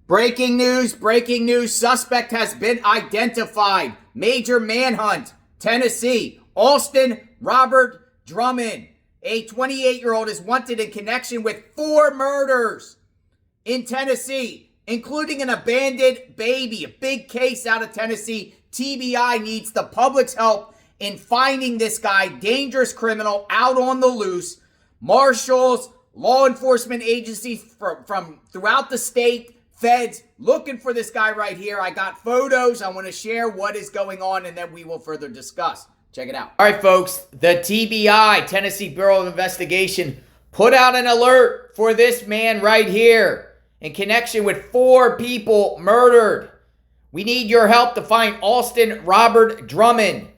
Breaking news. Suspect has been identified. Major manhunt. Tennessee. Alston Robert Drummond, a 28-year-old, is wanted in connection with 4 murders in Tennessee, including an abandoned baby. A big case out of Tennessee. TBI needs the public's help in finding this guy, dangerous criminal, out on the loose. Marshals, law enforcement agencies from throughout the state, feds, looking for this guy right here. I got photos. I want to share what is going on, and then we will further discuss. Check it out. All right, folks. The TBI, Tennessee Bureau of Investigation, put out an alert for this man right here in connection with 4 people murdered. We need your help to find Alston Robert Drummond.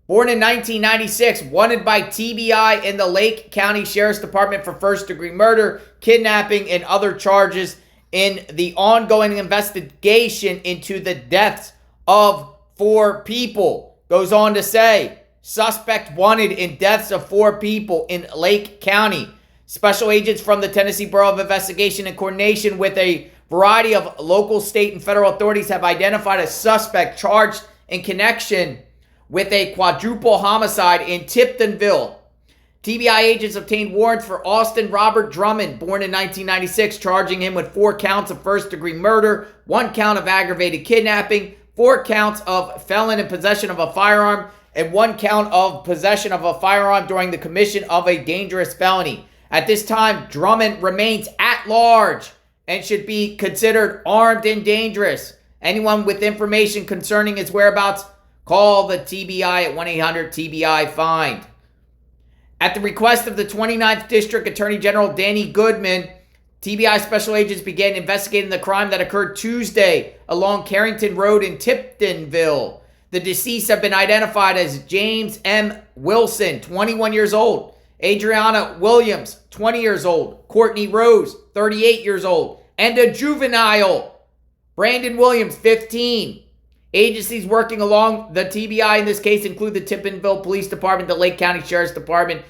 Born in 1996, wanted by TBI in the Lake County Sheriff's Department for first-degree murder, kidnapping, and other charges in the ongoing investigation into the deaths of 4 people. Goes on to say, suspect wanted in deaths of 4 people in Lake County. Special agents from the Tennessee Bureau of Investigation, in coordination with a variety of local, state, and federal authorities, have identified a suspect charged in connection with a quadruple homicide in Tiptonville. TBI agents obtained warrants for Alston Robert Drummond, born in 1996, charging him with 4 counts of first-degree murder, 1 count of aggravated kidnapping, 4 counts of felon in possession of a firearm, and 1 count of possession of a firearm during the commission of a dangerous felony. At this time, Drummond remains at large and should be considered armed and dangerous. Anyone with information concerning his whereabouts, call the TBI at 1-800-TBI-FIND. At the request of the 29th District Attorney General Danny Goodman, TBI special agents began investigating the crime that occurred Tuesday along Carrington Road in Tiptonville. The deceased have been identified as James M. Wilson, 21 years old, Adrianna Williams, 20 years old, Cortney Rose, 38 years old, and a juvenile, Braydon Williams, 15. Agencies working along the TBI in this case include the Tiptonville Police Department, the Lake County Sheriff's Department,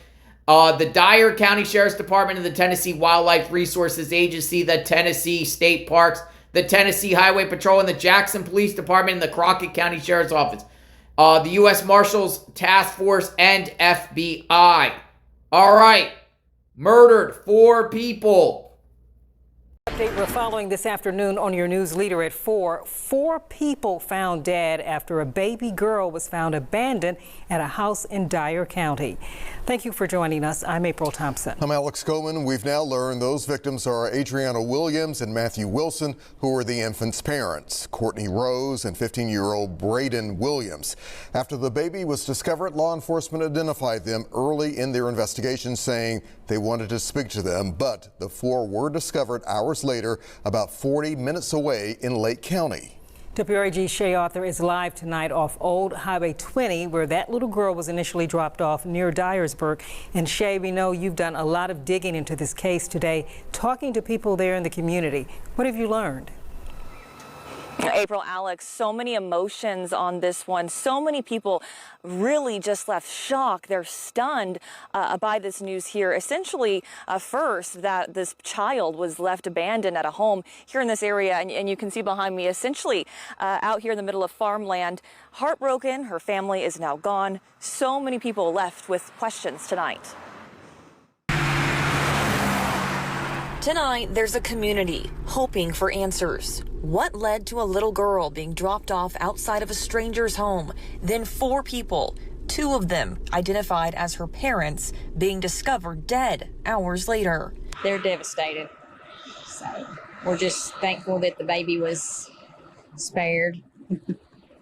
the Dyer County Sheriff's Department, and the Tennessee Wildlife Resources Agency, the Tennessee State Parks, the Tennessee Highway Patrol, and the Jackson Police Department, and the Crockett County Sheriff's Office, the U.S. Marshals Task Force, and FBI. All right. Murdered 4 people. Update we're following this afternoon on your news leader at 4. 4 people found dead after a baby girl was found abandoned at a house in Dyer County. Thank you for joining us. I'm April Thompson. I'm Alex Coleman. We've now learned those victims are Adrianna Williams and Matthew Wilson, who were the infant's parents, Cortney Rose and 15-year-old Braydon Williams. After the baby was discovered, law enforcement identified them early in their investigation, saying they wanted to speak to them, but the 4 were discovered hours later, about 40 minutes away in Lake County. WRAG Shay Arthur is live tonight off Old Highway 20, where that little girl was initially dropped off near Dyersburg. And Shay, we know you've done a lot of digging into this case today, talking to people there in the community. What have you learned? April, Alex, so many emotions on this one. So many people really just left shocked. They're stunned by this news here. Essentially, first, that this child was left abandoned at a home here in this area. And you can see behind me, essentially out here in the middle of farmland. Heartbroken. Her family is now gone. So many people left with questions tonight. Tonight, there's a community hoping for answers. What led to a little girl being dropped off outside of a stranger's home? Then 4 people, 2 of them identified as her parents, being discovered dead hours later. They're devastated. So we're just thankful that the baby was spared.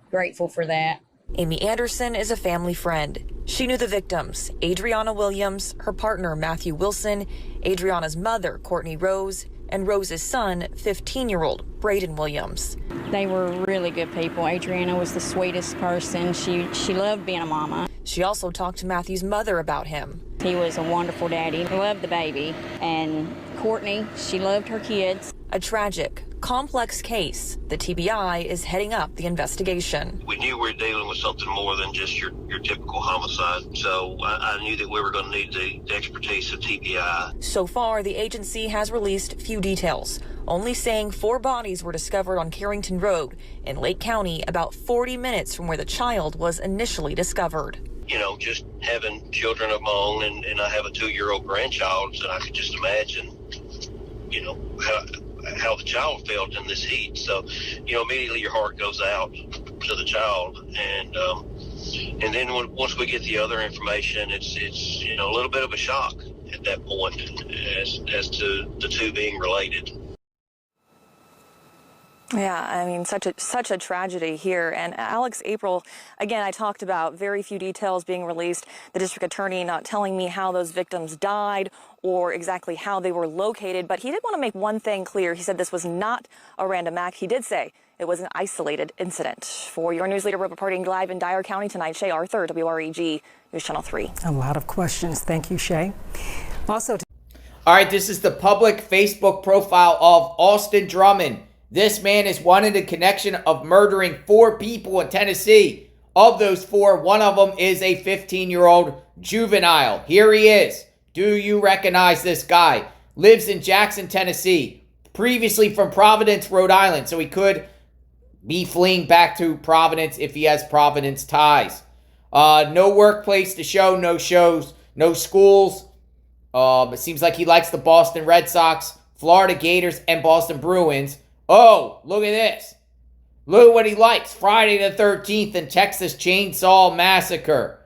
Grateful for that. Amy Anderson is a family friend. She knew the victims, Adrianna Williams, her partner Matthew Wilson, Adrianna's mother, Cortney Rose, and Rose's son, 15-year-old Braydon Williams. They were really good people. Adrianna was the sweetest person. She loved being a mama. She also talked to Matthew's mother about him. He was a wonderful daddy. He loved the baby. And Cortney, she loved her kids. A tragic, complex case. The TBI is heading up the investigation. We knew we were dealing with something more than just your typical homicide, so I knew that we were going to need the expertise of TBI. So far, the agency has released few details, only saying 4 bodies were discovered on Carrington Road in Lake County, about 40 minutes from where the child was initially discovered. You know, just having children of my own, and I have a 2-year-old grandchild, so I could just imagine, you know, how the child felt in this heat. So, you know, immediately your heart goes out to the child, and then once we get the other information, it's you know, a little bit of a shock at that point as to the two being related. Yeah, I mean, such a tragedy here. And Alex, April, again, I talked about very few details being released, the district attorney not telling me how those victims died or exactly how they were located. But he did want to make one thing clear. He said this was not a random act. He did say it was an isolated incident. For your news leader reporting live in Dyer County tonight, Shay Arthur, WREG News Channel 3. A lot of questions. Thank you, Shay. Also, All right, this is the public Facebook profile of Austin Drummond. This man is wanted in connection of murdering 4 people in Tennessee. Of those 4, one of them is a 15-year-old juvenile. Here he is. Do you recognize this guy? Lives in Jackson, Tennessee. Previously from Providence, Rhode Island. So he could be fleeing back to Providence if he has Providence ties. No workplace to show, no shows, no schools. It seems like he likes the Boston Red Sox, Florida Gators, and Boston Bruins. Oh, look at this. Look at what he likes. Friday the 13th and Texas Chainsaw Massacre.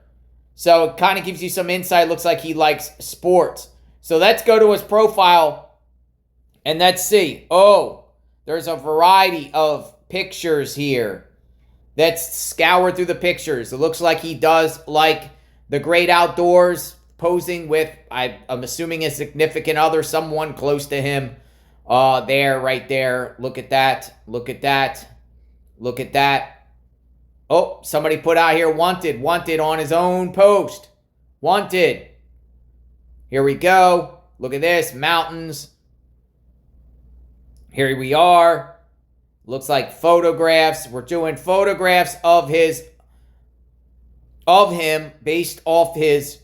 So it kind of gives you some insight. Looks like he likes sports. So let's go to his profile and let's see. Oh, there's a variety of pictures here. Let's scour through the pictures. It looks like he does like the great outdoors, posing with, I'm assuming, a significant other, someone close to him. There, right there. Look at that. Look at that. Look at that. Oh, somebody put out here, wanted. Wanted on his own post. Wanted. Here we go. Look at this. Mountains. Here we are. Looks like photographs. We're doing photographs of him based off his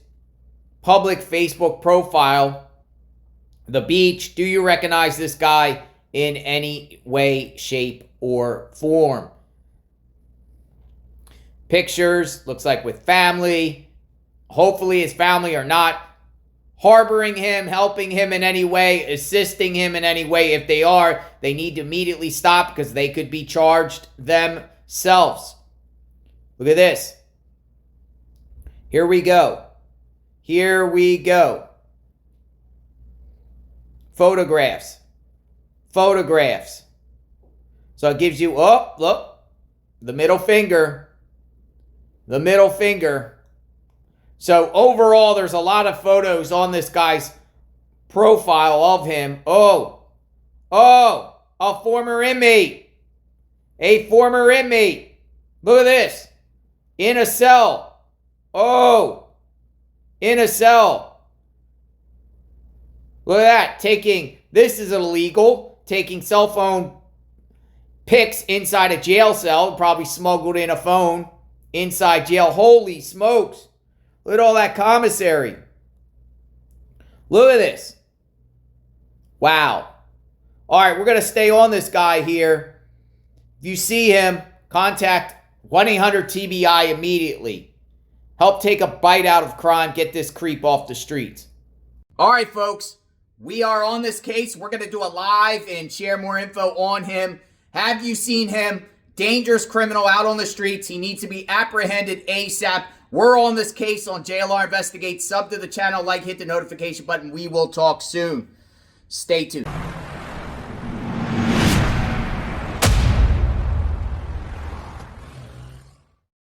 public Facebook profile. The beach. Do you recognize this guy in any way, shape, or form? Pictures. Looks like with family. Hopefully his family are not harboring him, helping him in any way, assisting him in any way. If they are, they need to immediately stop because they could be charged themselves. Look at this. Here we go. Here we go. Photographs. Photographs. So it gives you, oh, look, the middle finger. The middle finger. So overall, there's a lot of photos on this guy's profile of him. Oh, a former inmate. A former inmate. Look at this. In a cell. Oh, in a cell. Look at that. This is illegal. Taking cell phone pics inside a jail cell. Probably smuggled in a phone inside jail. Holy smokes. Look at all that commissary. Look at this. Wow. All right, we're going to stay on this guy here. If you see him, contact 1-800-TBI immediately. Help take a bite out of crime. Get this creep off the streets. All right, folks. We are on this case. We're going to do a live and share more info on him. Have you seen him? Dangerous criminal out on the streets. He needs to be apprehended ASAP. We're on this case on JLR Investigate. Sub to the channel, like, hit the notification button. We will talk soon. Stay tuned.